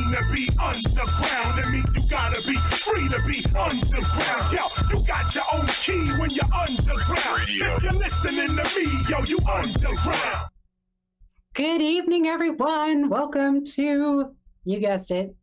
mean to be underground? It means you gotta be free to be underground. Yo, you got your own key when you're underground. If you're listening to me, yo, you underground. Good evening, everyone. Welcome to, you guessed it,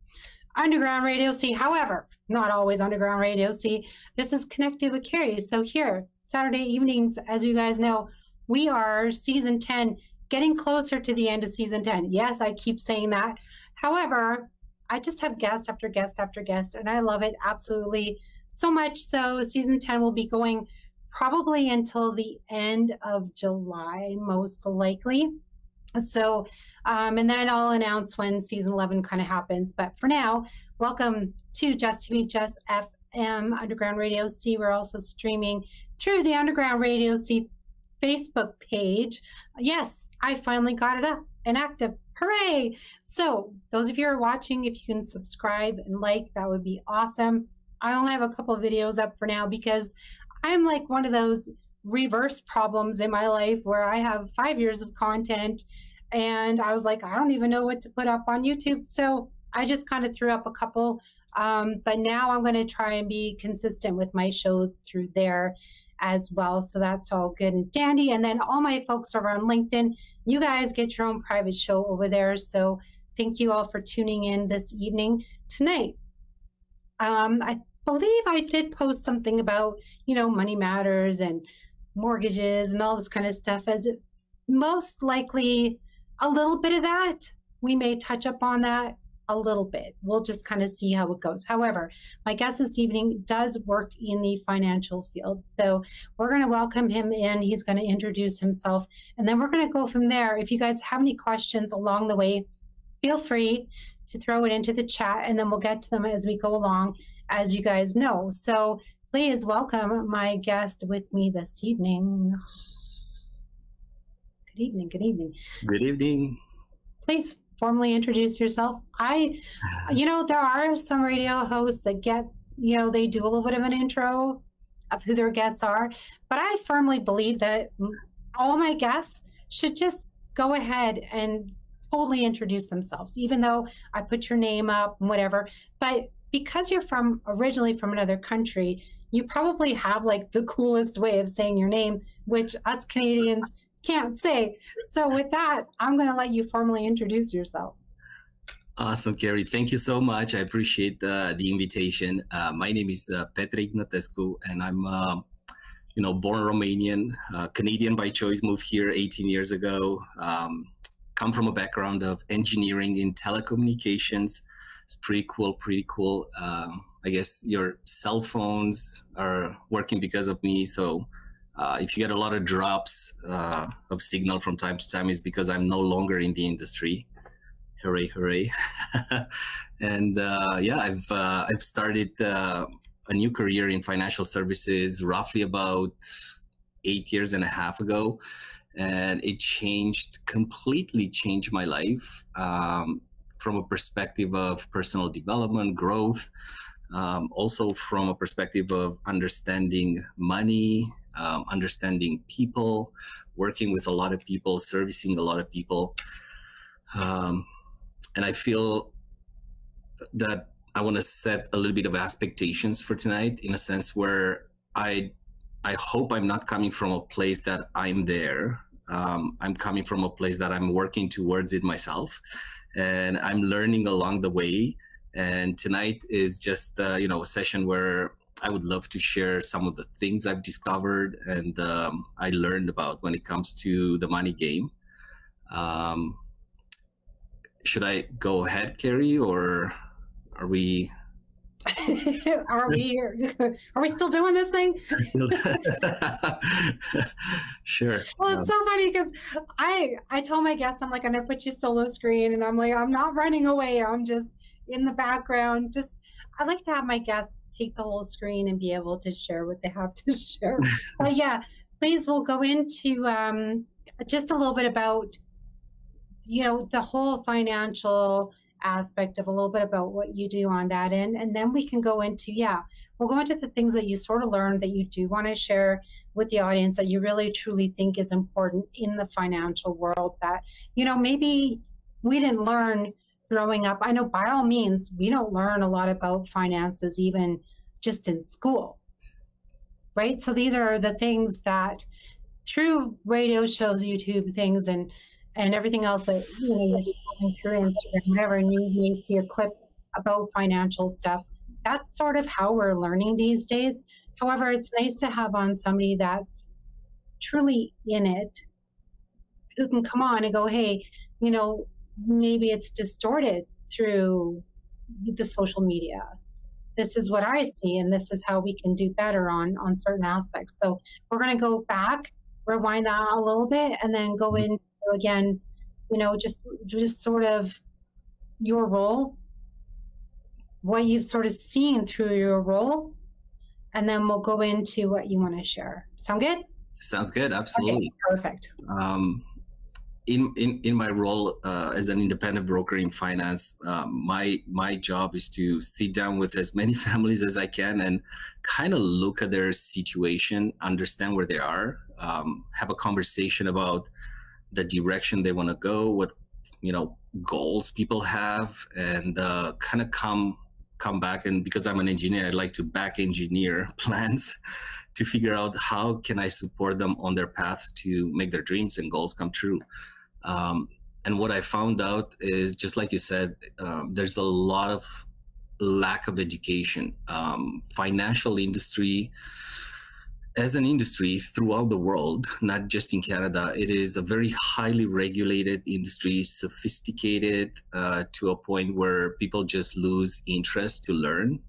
Underground Radio C. However, not always Underground Radio C. This is Connected with Carrie. So here, Saturday evenings, as you guys know, we are season 10, getting closer to the end of season 10. Yes, I keep saying that. However, I just have guest after guest after guest, and I love it absolutely so much. So season 10 will be going probably until the end of July, most likely. So, and then I'll announce when season 11 kind of happens. But for now, welcome to Jess TV, Jess FM, Underground Radio C. We're also streaming through the Underground Radio C Facebook page. Yes, I finally got it up and active. Hooray! So those of you who are watching, if you can subscribe and like, that would be awesome. I only have a couple of videos up for now because I'm like one of those reverse problems in my life where I have 5 years of content and I was like, I don't even know what to put up on YouTube. So I just kind of threw up a couple, but now I'm going to try and be consistent with my shows through there as well. So that's all good and dandy. And then all my folks over on LinkedIn, you guys get your own private show over there. So thank you all for tuning in this evening tonight. I believe I did post something about, money matters and mortgages and all this kind of stuff, as it's most likely a little bit of that. We may touch up on that a little bit. We'll just kind of see how it goes. However, my guest this evening does work in the financial field. So we're going to welcome him in. He's going to introduce himself, and then we're going to go from there. If you guys have any questions along the way, feel free to throw it into the chat, and then we'll get to them as we go along, as you guys know. So please welcome my guest with me this evening. Good evening, good evening. Good evening. Please formally introduce yourself. There are some radio hosts that they do a little bit of an intro of who their guests are, but I firmly believe that all my guests should just go ahead and totally introduce themselves, even though I put your name up and whatever. But because you're originally from another country, you probably have like the coolest way of saying your name, which us Canadians can't say. So with that, I'm going to let you formally introduce yourself. Awesome, Carrie. Thank you so much. I appreciate the invitation. My name is Petre Ignatescu, and I'm born Romanian, Canadian by choice, moved here 18 years ago. Come from a background of engineering in telecommunications. It's pretty cool. I guess your cell phones are working because of me. So if you get a lot of drops of signal from time to time, it's because I'm no longer in the industry. Hooray. And I've started a new career in financial services roughly about 8 years and a half ago. And it completely changed my life from a perspective of personal development, growth, also from a perspective of understanding money, understanding people, working with a lot of people, servicing a lot of people. And I feel that I want to set a little bit of expectations for tonight, in a sense where I hope I'm not coming from a place that I'm there. I'm coming from a place that I'm working towards it myself, and I'm learning along the way. And tonight is just a session where I would love to share some of the things I've discovered and I learned about when it comes to the money game. Should I go ahead, Carrie, or are we? Are we still doing this thing? Sure. Well, it's so funny because I told my guests, I'm like, I'm gonna put you solo screen, and I'm like, I'm not running away. I'm just in the background. I like to have my guests take the whole screen and be able to share what they have to share. But yeah, please, we'll go into just a little bit about the whole financial aspect of a little bit about what you do on that end, and then we can go into we'll go into the things that you sort of learned that you do want to share with the audience that you really truly think is important in the financial world that maybe we didn't learn growing up, I know by all means, we don't learn a lot about finances even just in school, right? So these are the things that through radio shows, YouTube things, and everything else that you're scrolling through Instagram, whatever, and you may see a clip about financial stuff. That's sort of how we're learning these days. However, it's nice to have on somebody that's truly in it, who can come on and go, hey, maybe it's distorted through the social media. This is what I see, and this is how we can do better on certain aspects. So we're going to go back, rewind that a little bit, and then go into again, just sort of your role, what you've sort of seen through your role, and then we'll go into what you want to share. Sound good? Sounds good. Absolutely. Okay, perfect. In my role as an independent broker in finance, my job is to sit down with as many families as I can and kind of look at their situation, understand where they are, have a conversation about the direction they want to go, what goals people have, and kind of come back. And because I'm an engineer, I like to back engineer plans to figure out how can I support them on their path to make their dreams and goals come true. And what I found out is, just like you said, there's a lot of lack of education. Financial industry, as an industry throughout the world, not just in Canada, it is a very highly regulated industry, sophisticated to a point where people just lose interest to learn.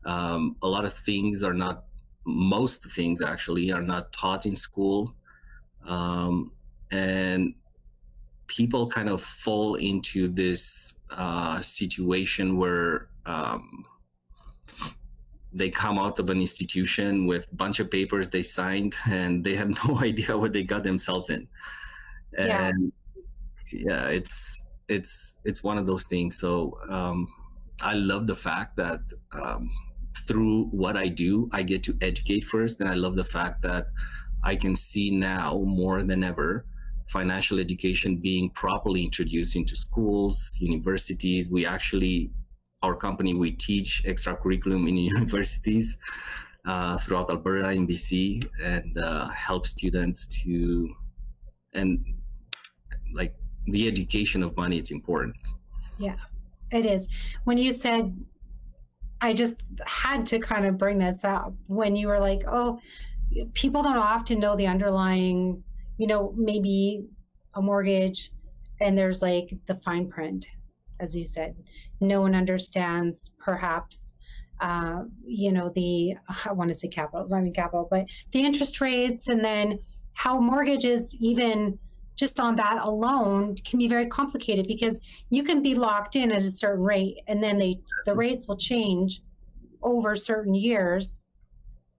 A lot of things are not, most things actually are not taught in school. And people kind of fall into this situation where they come out of an institution with a bunch of papers they signed and they have no idea what they got themselves in. And it's one of those things. So I love the fact that through what I do, I get to educate first. And I love the fact that I can see now more than ever financial education being properly introduced into schools, universities. We actually, our company, we teach extra curriculum in universities throughout Alberta and BC, and help students to, and like the education of money, it's important. Yeah, it is. When you said, I just had to kind of bring this up when you were like, oh, people don't often know the underlying, maybe a mortgage, and there's like the fine print, as you said. No one understands perhaps, I want to say capitals, I mean capital, but the interest rates, and then how mortgages, even just on that alone, can be very complicated because you can be locked in at a certain rate, and then the rates will change over certain years.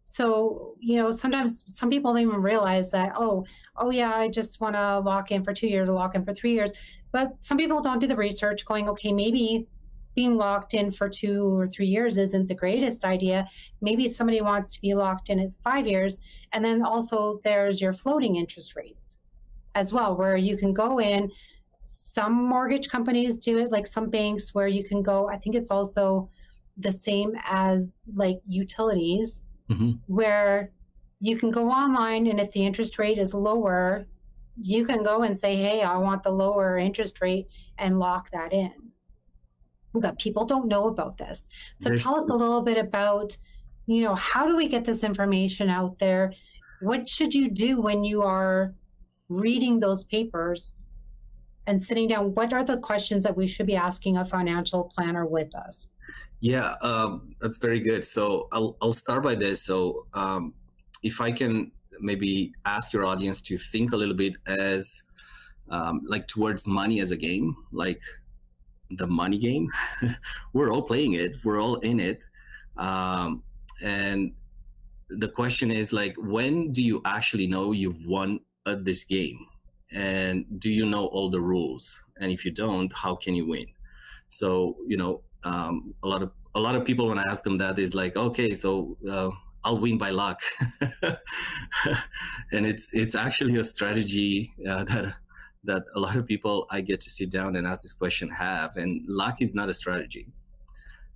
So, sometimes some people don't even realize that, oh yeah, I just want to lock in for 2 years or lock in for 3 years. But some people don't do the research going, okay, maybe being locked in for 2 or 3 years isn't the greatest idea. Maybe somebody wants to be locked in at 5 years. And then also there's your floating interest rates as well, where you can go in. Some mortgage companies do it, like some banks, where you can go, I think it's also the same as like utilities, where you can go online, and if the interest rate is lower, you can go and say, hey, I want the lower interest rate, and lock that in. But people don't know about this. So tell us a little bit about, how do we get this information out there? What should you do when you are reading those papers and sitting down? What are the questions that we should be asking a financial planner with us? Yeah, that's very good. So I'll start by this. So if I can maybe ask your audience to think a little bit as like towards money as a game, like the money game. We're all playing it. We're all in it. And the question is, like, when do you actually know you've won at this game? And do you know all the rules? And if you don't, how can you win? So, a lot of people, when I ask them that, is like, okay, so I'll win by luck. And it's actually a strategy that a lot of people I get to sit down and ask this question have, and luck is not a strategy.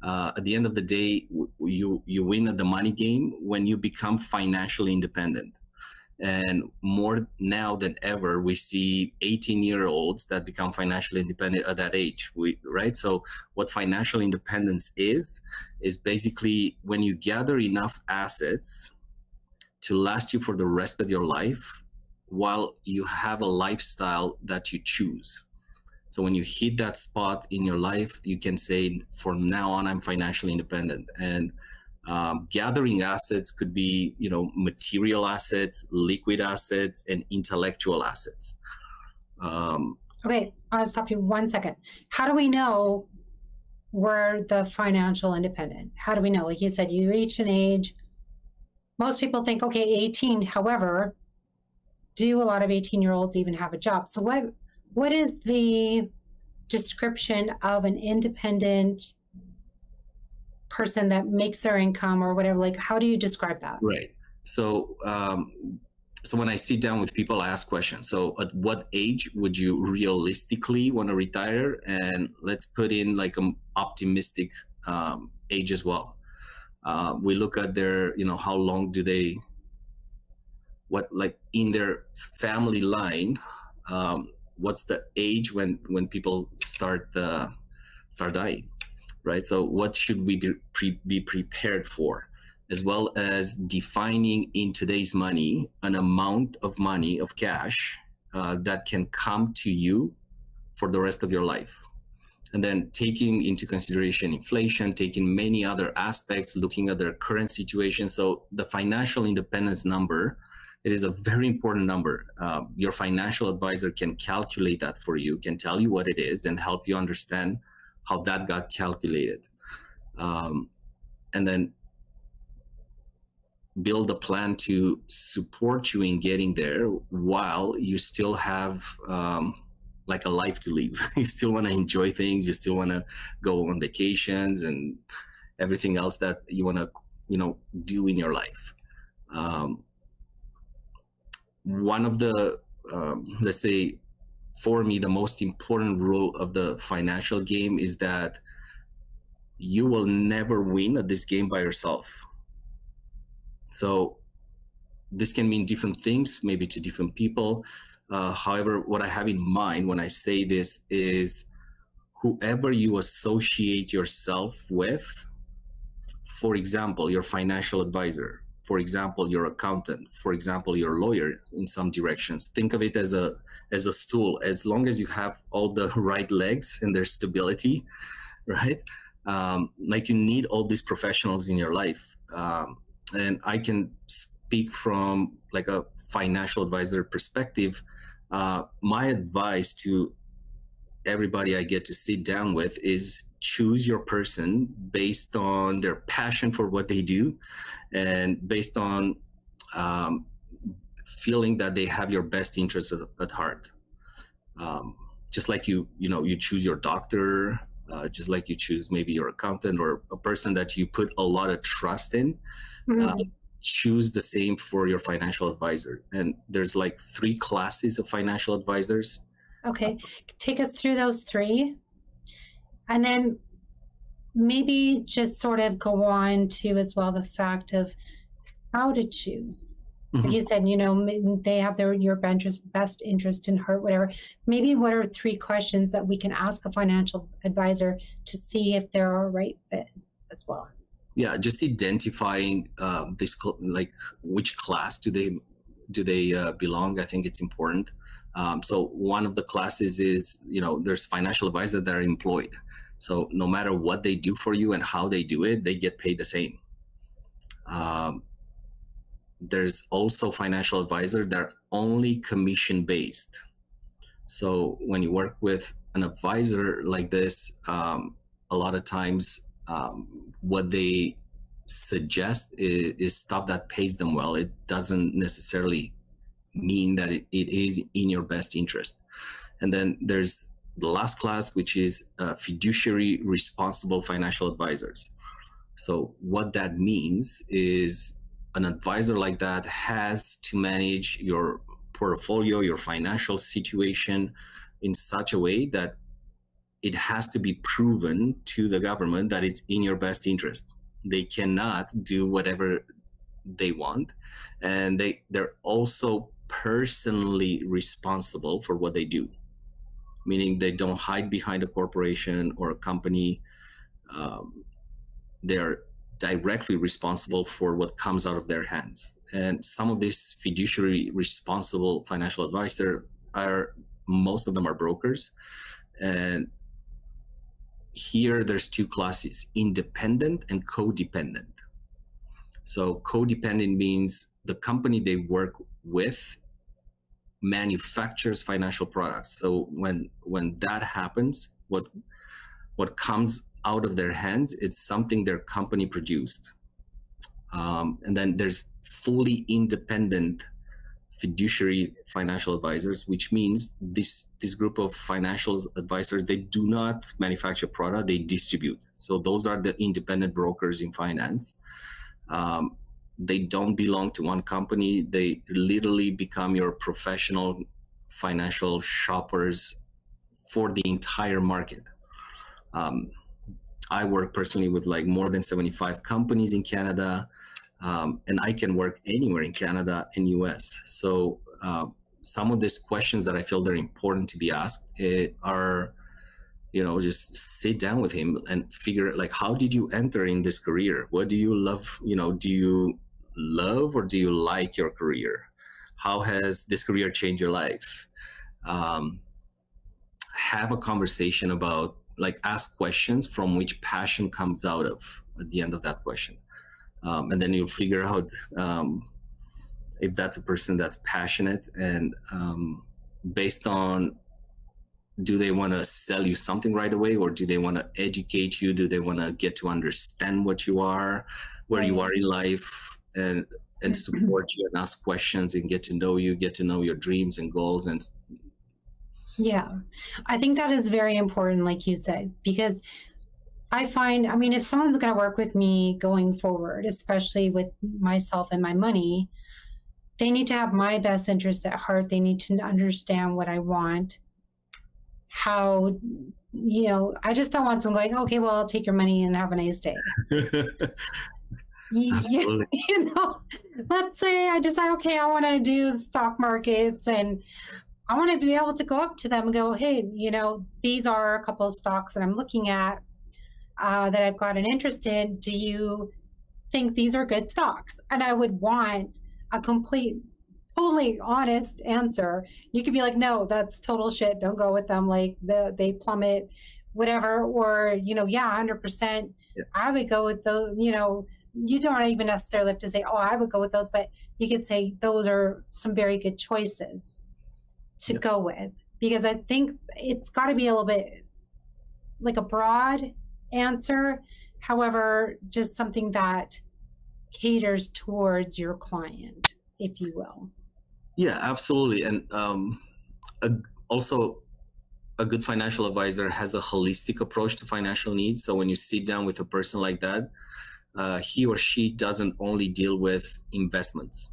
At the end of the day, you win at the money game when you become financially independent. And more now than ever, we see 18-year-olds that become financially independent at that age, right? So what financial independence is basically when you gather enough assets to last you for the rest of your life while you have a lifestyle that you choose. So when you hit that spot in your life, you can say, from now on, I'm financially independent. And gathering assets could be, material assets, liquid assets, and intellectual assets. Okay, I'll stop you 1 second. How do we know we're the financial independent? How do we know? Like you said, you reach an age. Most people think, okay, 18. However, do a lot of 18-year-olds even have a job? So what is the description of an independent person that makes their income or whatever? Like, how do you describe that? Right. So when I sit down with people, I ask questions. So at what age would you realistically want to retire? And let's put in like an optimistic age as well. We look at their, how long do they, in their family line, what's the age when people start dying, right? So what should we be prepared for, as well as defining in today's money an amount of money, of cash, that can come to you for the rest of your life. And then taking into consideration inflation, taking many other aspects, looking at their current situation. So the financial independence number, it is a very important number. Your financial advisor can calculate that for you, can tell you what it is, and help you understand how that got calculated. And then build a plan to support you in getting there while you still have like a life to live. You still want to enjoy things. You still want to go on vacations and everything else that you want to, do in your life. One of the, let's say, for me, the most important rule of the financial game is that you will never win at this game by yourself. So this can mean different things, maybe to different people. However, what I have in mind when I say this is whoever you associate yourself with, for example, your financial advisor, for example, your accountant, for example, your lawyer in some directions. Think of it as a stool. As long as you have all the right legs and their stability, right? Like you need all these professionals in your life. And I can speak from like a financial advisor perspective. My advice to everybody I get to sit down with is choose your person based on their passion for what they do and based on feeling that they have your best interests at heart. Just like you choose your doctor, just like you choose maybe your accountant or a person that you put a lot of trust in. Mm-hmm. Choose the same for your financial advisor. And there's like 3 classes of financial advisors. Okay. Take us through those 3. And then maybe just sort of go on to as well the fact of how to choose. Mm-hmm. Like you said, they have your best interest in heart, whatever. Maybe what are 3 questions that we can ask a financial advisor to see if they're a right fit as well? Yeah, just identifying like which class do they belong. I think it's important. So one of the classes is, there's financial advisors that are employed. So no matter what they do for you and how they do it, they get paid the same. There's also financial advisors that are only commission based. So when you work with an advisor like this, a lot of times what they suggest is stuff that pays them well. It doesn't necessarily mean that it is in your best interest. And then there's the last class, which is fiduciary responsible financial advisors. So what that means is an advisor like that has to manage your portfolio, your financial situation in such a way that it has to be proven to the government that it's in your best interest. They cannot do whatever they want, and they're also personally responsible for what they do, meaning they don't hide behind a corporation or a company. They're directly responsible for what comes out of their hands. And some of these fiduciary responsible financial advisors most of them are brokers. And here there's two classes: independent and codependent. So codependent means the company they work with manufactures financial products. So when that happens, what comes out of their hands, it's something their company produced. And then there's fully independent fiduciary financial advisors, which means this group of financial advisors, they do not manufacture product, they distribute. So those are the independent brokers in finance. They don't belong to one company. They literally become your professional financial shoppers for the entire market. I work personally with like more than 75 companies in Canada, and I can work anywhere in Canada and US. So some of these questions that I feel they're important to be asked are, just sit down with him and figure like, how did you enter in this career? What do you love? Do you love or do you like your career? How has this career changed your life? Have a conversation about, like, ask questions from which passion comes out of at the end of that question. And then you'll figure out if that's a person that's passionate, and based on, do they want to sell you something right away, or do they want to educate you? Do they want to get to understand what you are, where you are in life, and support you and ask questions and get to know you, get to know your dreams and goals? And yeah, I think that is very important, like you said, because I find, if someone's going to work with me going forward, especially with myself and my money, they need to have my best interests at heart. They need to understand what I want. How, I just don't want someone going, okay, well, I'll take your money and have a nice day. Absolutely. Let's say I decide, okay, I want to do stock markets, and I want to be able to go up to them and go, hey, these are a couple of stocks that I'm looking at that I've got an interest in. Do you think these are good stocks? And I would want a totally honest answer. You could be like, no, that's total shit. Don't go with them. Like they plummet, whatever. Or, yeah, 100%. Yeah. I would go with those, you don't even necessarily have to say, oh, I would go with those, but you could say those are some very good choices to go with, because I think it's got to be a little bit like a broad answer. However, just something that caters towards your client, if you will. Yeah, absolutely. And also a good financial advisor has a holistic approach to financial needs. So when you sit down with a person like that, he or she doesn't only deal with investments.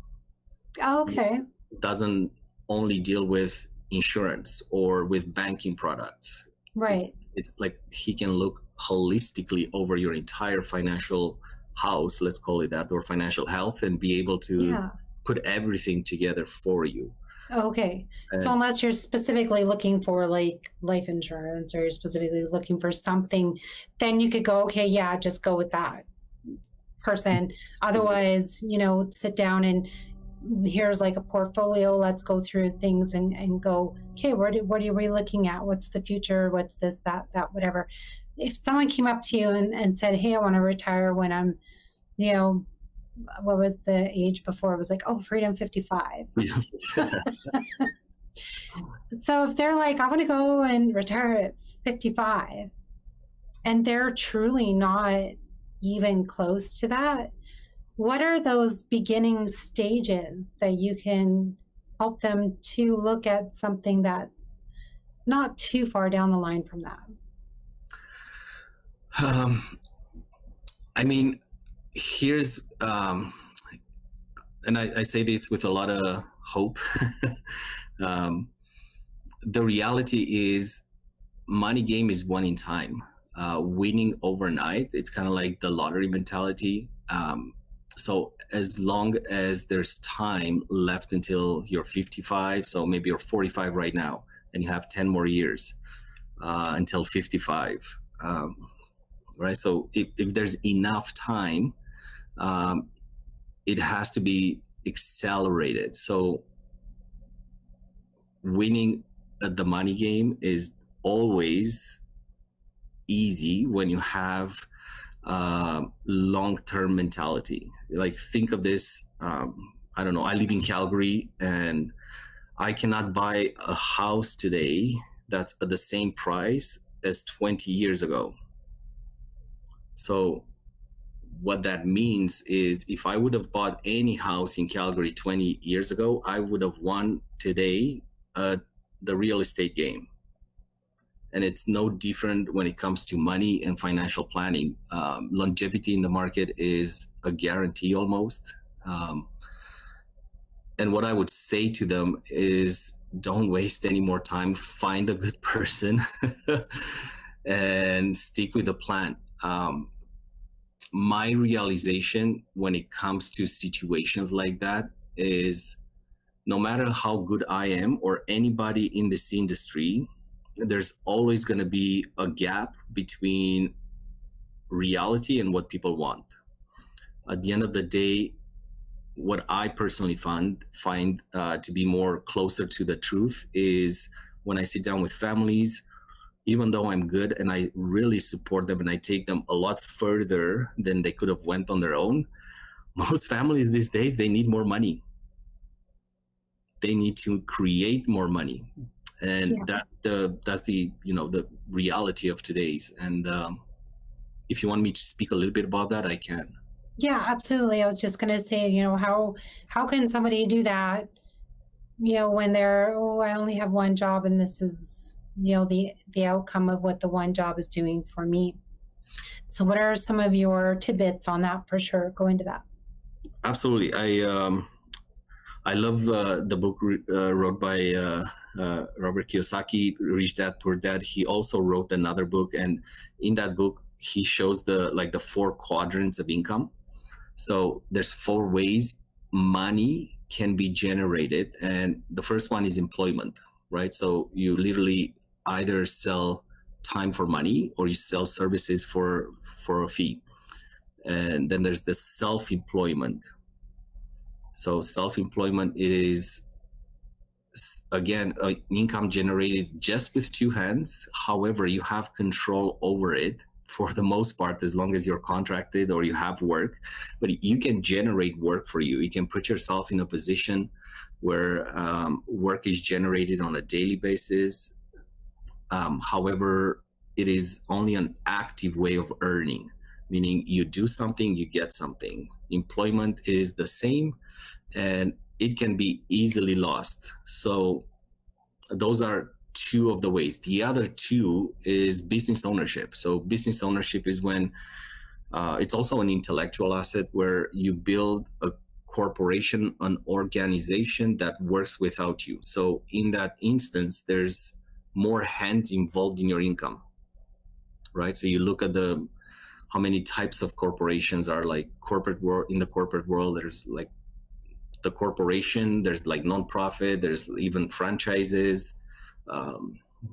Oh, okay. Doesn't only deal with insurance or with banking products. Right. It's like he can look holistically over your entire financial house, let's call it that, or financial health, and be able to put everything together for you. Okay. So unless you're specifically looking for like life insurance, or you're specifically looking for something, then you could go, okay, yeah, just go with that person. Otherwise, sit down and here's like a portfolio. Let's go through things and go, okay, what are we looking at? What's the future? What's this, that, whatever. If someone came up to you and said, hey, I want to retire when I'm, what was the age before? It was like, oh, freedom 55. So if they're like, I want to go and retire at 55, and they're truly not even close to that, what are those beginning stages that you can help them to look at something that's not too far down the line from that? Here's, and I say this with a lot of hope. um, the reality is money game is one in time. Winning overnight, it's kind of like the lottery mentality. So as long as there's time left until you're 55, so maybe you're 45 right now, and you have 10 more years until 55, right? So if there's enough time, it has to be accelerated. So winning at the money game is always easy when you have long-term mentality. Like, think of this, I don't know, I live in Calgary, and I cannot buy a house today that's at the same price as 20 years ago. So what that means is, if I would have bought any house in Calgary 20 years ago, I would have won today the real estate game. And it's no different when it comes to money and financial planning. Longevity in the market is a guarantee almost. And what I would say to them is, don't waste any more time. Find a good person and stick with the plan. My realization when it comes to situations like that is, no matter how good I am or anybody in this industry, there's always going to be a gap between reality and what people want. At the end of the day, what I personally find to be more closer to the truth is when I sit down with families, even though I'm good and I really support them and I take them a lot further than they could have went on their own, most families these days, they need more money. They need to create more money. And that's the the reality of today's. And if you want me to speak a little bit about that, I can. Yeah, absolutely. I was just going to say, how can somebody do that, when they're, I only have one job and this is, the outcome of what the one job is doing for me. So what are some of your tidbits on that? For sure, go into that. Absolutely. I love the book wrote by Robert Kiyosaki, Rich Dad Poor Dad. He also wrote another book, and in that book he shows the 4 quadrants of income. So there's 4 ways money can be generated, and the first one is employment, right? So you literally either sell time for money or you sell services for a fee. And then there's the self-employment. So self-employment is, again, income generated just with 2 hands. However, you have control over it for the most part, as long as you're contracted or you have work. But you can generate work for you. You can put yourself in a position where work is generated on a daily basis. However, it is only an active way of earning, meaning you do something, you get something. Employment is the same, and it can be easily lost. So those are 2 of the ways. The other 2 is business ownership. So business ownership is when it's also an intellectual asset, where you build a corporation, an organization that works without you. So in that instance, there's more hands involved in your income, right? So you look at how many types of corporations are like corporate world. In the corporate world, there's like the corporation, there's like nonprofit, there's even franchises,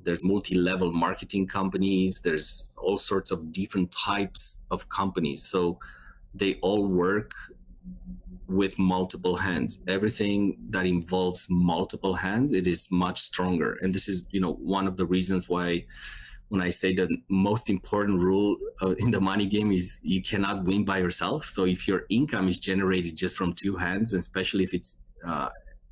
there's multi-level marketing companies, there's all sorts of different types of companies. So they all work with multiple hands. Everything that involves multiple hands, it is much stronger. And this is, one of the reasons why when I say the most important rule in the money game is you cannot win by yourself. So if your income is generated just from 2 hands, and especially if it's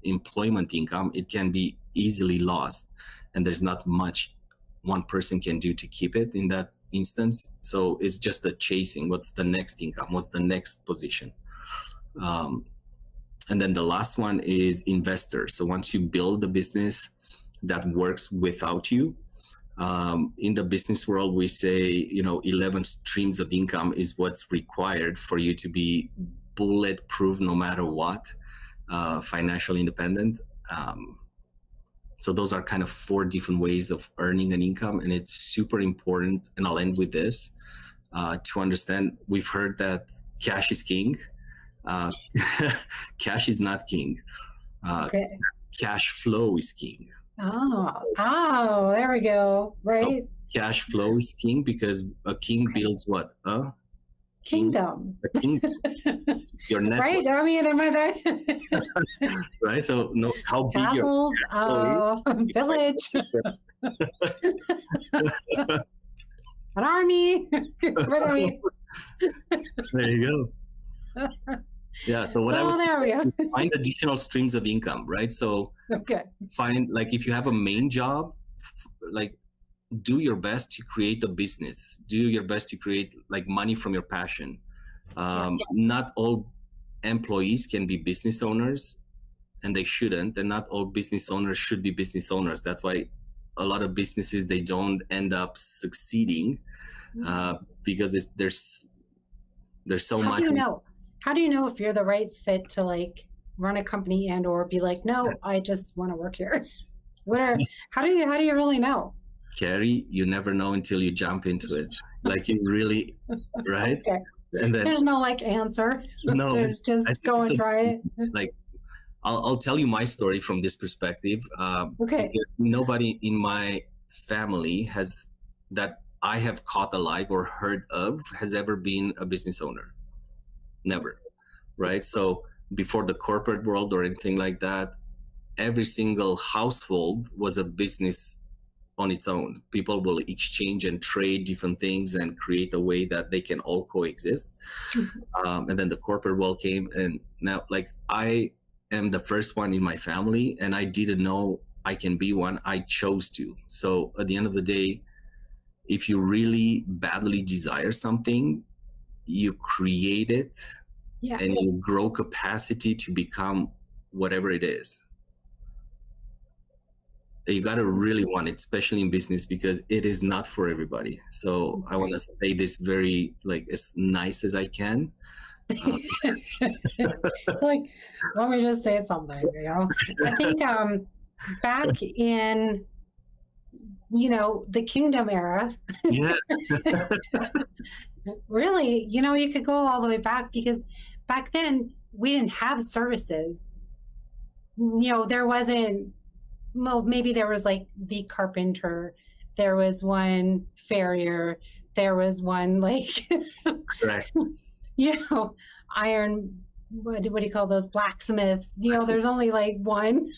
employment income, it can be easily lost. And there's not much one person can do to keep it in that instance. So it's just the chasing. What's the next income? What's the next position? And then the last one is investors. So once you build a business that works without you, in the business world, we say, 11 streams of income is what's required for you to be bulletproof no matter what. financially independent. So those are kind of 4 different ways of earning an income, and it's super important. And I'll end with this to understand. We've heard that cash is king. Cash is not king. Okay. Cash flow is king. Oh, there we go. Right. So cash flow is king because a king builds what? A kingdom. A kingdom. Your network. Right. I mean, am I there? Right. So no, how big Castles, village, an army. What I mean. There you go. Yeah. So what I would there we go. find additional streams of income, right? So Okay. find, like, if you have a main job, like, do your best to create a business. Do your best to create like money from your passion. Not all employees can be business owners, and they shouldn't. And not all business owners should be business owners. That's why a lot of businesses, they don't end up succeeding because there's so much. How do you know if you're the right fit to like run a company and or be like, no, I just want to work here? How do you really know? Carrie, you never know until you jump into it. Like, you really, right? Okay. And then there's no like answer. No, there's just go and try it. Like, I'll tell you my story from this perspective. Okay. Nobody in my family that I have caught alive or heard of has ever been a business owner. Never. Right? So before the corporate world or anything like that, every single household was a business on its own. People will exchange and trade different things and create a way that they can all coexist. And then the corporate world came, and now, like, I am the first one in my family, and I didn't know I can be one. I chose to. So at the end of the day, if you really badly desire something, you create it, and you grow capacity to become whatever it is. You got to really want it, especially in business, because it is not for everybody. So I want to say this very, like, as nice as I can. Like, let me just say something, I think back in, the kingdom era, really, you could go all the way back, because back then we didn't have services. There wasn't, well, maybe there was like the carpenter, there was one farrier, there was one like Correct. Iron, what do you call those, blacksmiths, there's only like one.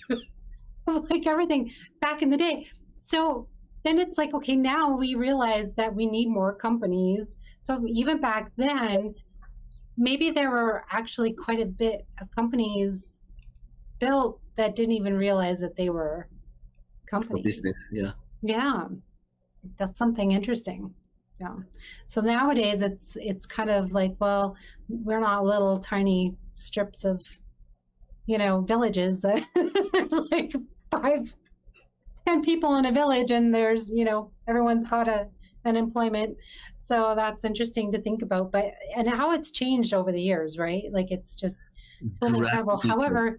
Like everything back in the day. So then it's like, okay, now we realize that we need more companies. So even back then, maybe there were actually quite a bit of companies built that didn't even realize that they were companies. Business, yeah, that's something interesting. Yeah. So nowadays it's kind of like, well, we're not little tiny strips of villages that there's like 5-10 people in a village, and there's everyone's got an employment. So that's interesting to think about, but and how it's changed over the years, right? Like, it's just totally incredible. However,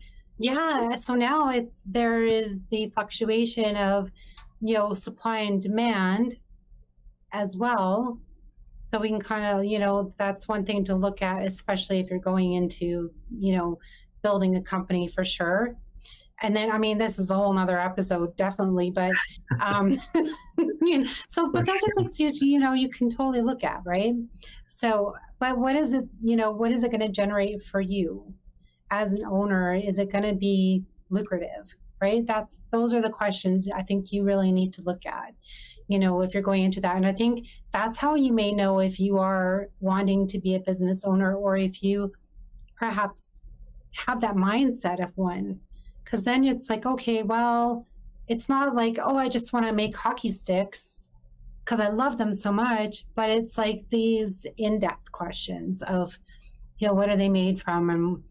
so now there is the fluctuation of supply and demand as well. So we can kind of that's one thing to look at, especially if you're going into building a company, for sure. And then, I mean, this is a whole nother episode, definitely, but but those are things you can totally look at, right? So, but what is it going to generate for you as an owner? Is it going to be lucrative, right? Those are the questions I think you really need to look at, if you're going into that. And I think that's how you may know if you are wanting to be a business owner, or if you perhaps have that mindset of one. Because then it's like, okay, well, it's not like, oh, I just want to make hockey sticks because I love them so much, but it's like these in-depth questions of, what are they made from, and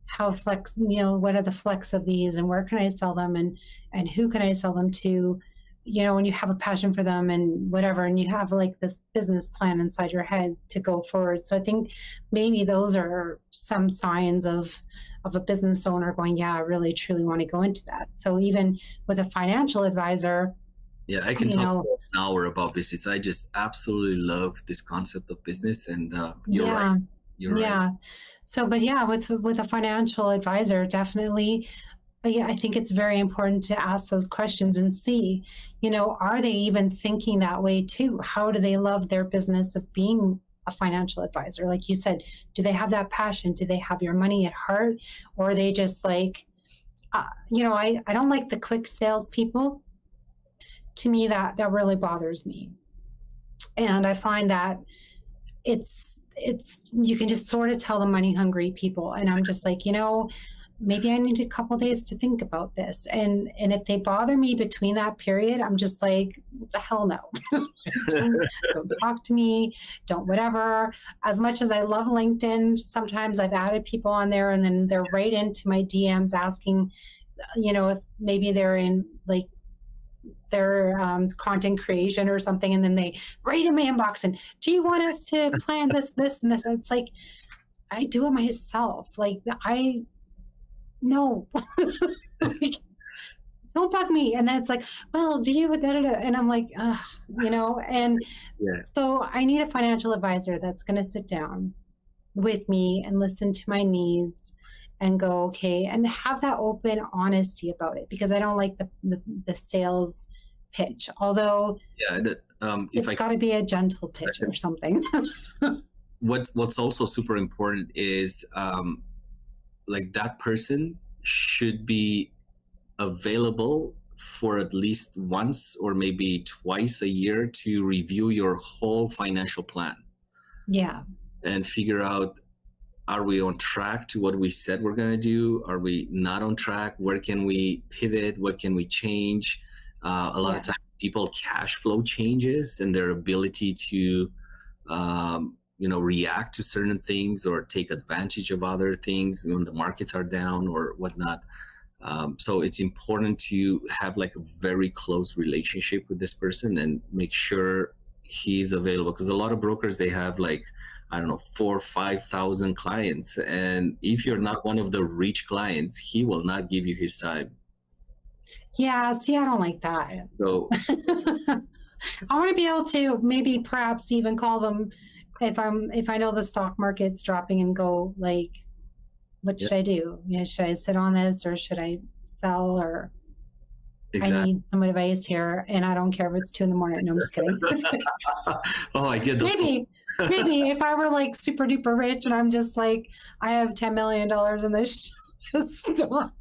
how flex, what are the flex of these, and where can I sell them, and who can I sell them to, when you have a passion for them and whatever, and you have like this business plan inside your head to go forward. So I think maybe those are some signs of of a business owner going, yeah, I really truly want to go into that. So even with a financial advisor, yeah, I can talk for an hour about business. I just absolutely love this concept of business, and you're right. You're right. So, but yeah, with a financial advisor, definitely, yeah, I think it's very important to ask those questions and see, are they even thinking that way too? How do they love their business of being a financial advisor? Like you said, do they have that passion? Do they have your money at heart? Or are they just like, I don't like the quick salespeople. To me, that really bothers me. And I find that it's you can just sort of tell the money hungry people. And I'm just like, maybe I need a couple days to think about this. And if they bother me between that period, I'm just like, the hell no. Don't talk to me, don't whatever. As much as I love LinkedIn, sometimes I've added people on there and then they're right into my DMs asking, if maybe they're in like their content creation or something, and then they right in my inbox and, do you want us to plan this and this? It's like, I do it myself. Like, no. Like, don't bug me. And then it's like, well, do you, and I'm like, and so I need a financial advisor that's going to sit down with me and listen to my needs and go, okay, and have that open honesty about it, because I don't like the sales pitch. Although it's got to be a gentle pitch or something. What's also super important is like that person should be available for at least once or maybe twice a year to review your whole financial plan. Yeah. And figure out, are we on track to what we said we're going to do? Are we not on track? Where can we pivot? What can we change? A lot of times people cash flow changes and their ability to, react to certain things or take advantage of other things when the markets are down or whatnot. So it's important to have like a very close relationship with this person and make sure he's available, because a lot of brokers, they have like, I don't know, 4,000 or 5,000 clients. And if you're not one of the rich clients, he will not give you his time. Yeah. See, I don't like that. So I want to be able to maybe perhaps even call them if I know the stock market's dropping and go like, what should I do? Should I sit on this or should I sell? Or exactly. I need some advice here, and I don't care if it's 2 a.m. No, I'm just kidding. Oh, I get those. Maybe if I were like super duper rich and I'm just like, I have $10 million in this stock.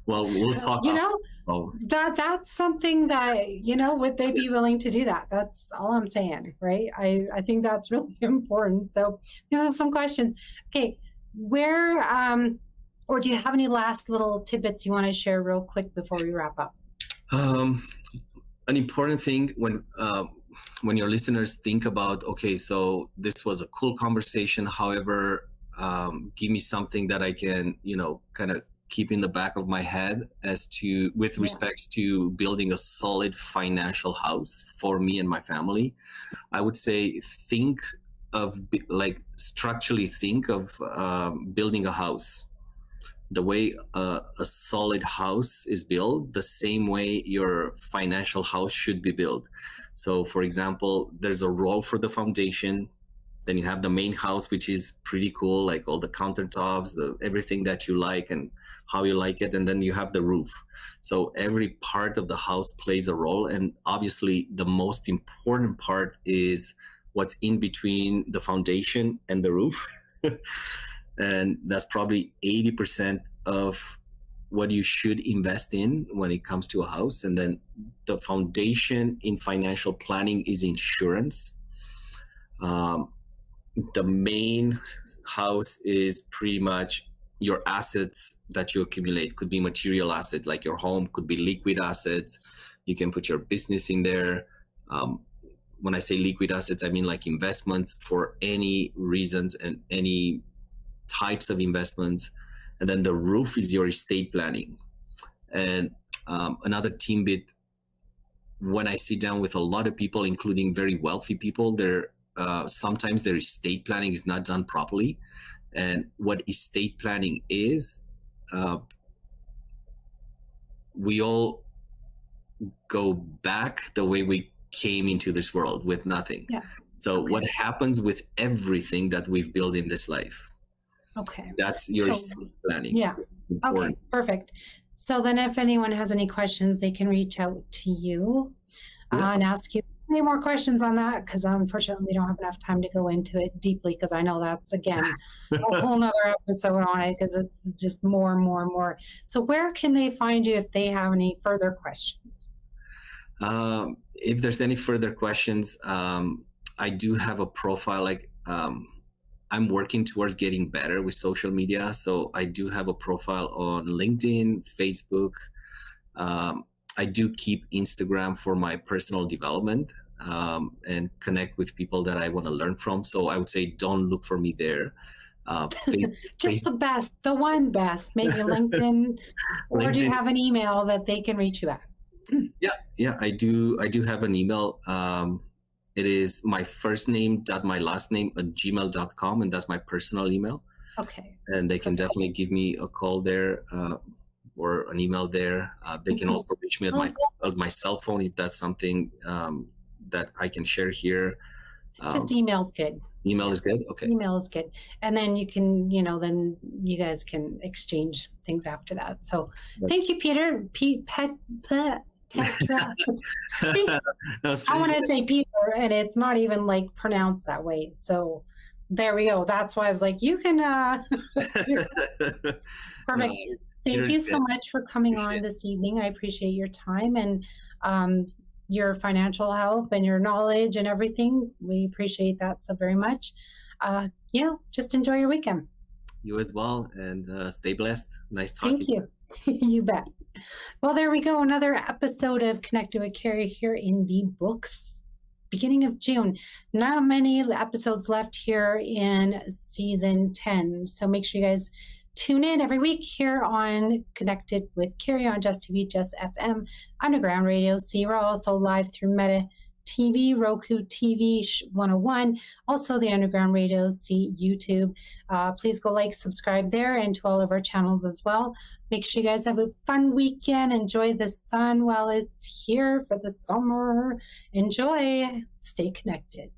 Well, we'll talk. That's something that, would they be willing to do that? That's all I'm saying, right? I think that's really important. So these are some questions. Okay, where or do you have any last little tidbits you want to share real quick before we wrap up? An important thing when your listeners think about, okay, so this was a cool conversation. However, give me something that I can, kind of keep in the back of my head with respects to building a solid financial house for me and my family. I would say structurally think of building a house. The way a solid house is built, the same way your financial house should be built. So, for example, there's a role for the foundation. Then you have the main house, which is pretty cool, like all the countertops, everything that you like and how you like it. And then you have the roof. So every part of the house plays a role. And obviously, the most important part is what's in between the foundation and the roof. And that's probably 80% of what you should invest in when it comes to a house. And then the foundation in financial planning is insurance. The main house is pretty much your assets that you accumulate. Could be material assets like your home, could be liquid assets. You can put your business in there. When I say liquid assets, I mean like investments for any reasons and any types of investments. And then the roof is your estate planning. And another tidbit, when I sit down with a lot of people, including very wealthy people, sometimes their estate planning is not done properly. And what estate planning is, we all go back the way we came into this world with nothing. Yeah. So what happens with everything that we've built in this life? Okay. That's your estate planning. Yeah. Important. Okay, perfect. So then if anyone has any questions, they can reach out to you and ask you any more questions on that, because unfortunately we don't have enough time to go into it deeply, because I know that's, again, a whole nother episode on it, because it's just more and more and more. So where can they find you if they have any further questions? If there's any further questions, I do have a profile. I'm working towards getting better with social media. So I do have a profile on LinkedIn, Facebook. I do keep Instagram for my personal development and connect with people that I want to learn from. So I would say don't look for me there. Just the best, the one best, maybe LinkedIn, or do you have an email that they can reach you at? Yeah, I do have an email. It is my first name dot my last name at gmail.com, and that's my personal email. Okay. And they can definitely give me a call there or an email there. They can also reach me at my cell phone if that's something that I can share here. Just email's good. Email is good? Okay. Email is good. And then you can, then you guys can exchange things after that. So thank you, Peter. Petra. I want to say Peter, and it's not even like pronounced that way. So there we go. That's why I was like, you can. Perfect. No, thank you so much for coming on this evening. I appreciate your time and your financial help and your knowledge and everything. We appreciate that so very much. Just enjoy your weekend. You as well, and stay blessed. Nice talking. Thank you. You bet. Well, there we go. Another episode of Connected with Carrie here in the books. Beginning of June. Not many episodes left here in season 10. So make sure you guys tune in every week here on Connected with Carrie on Jess TV, Jess FM, Underground Radio C. We're also live through Meta TV, Roku TV 101, also the Underground Radio C YouTube. Please go like, subscribe there, and to all of our channels as well. Make sure you guys have a fun weekend. Enjoy the sun while it's here for the summer. Enjoy. Stay connected.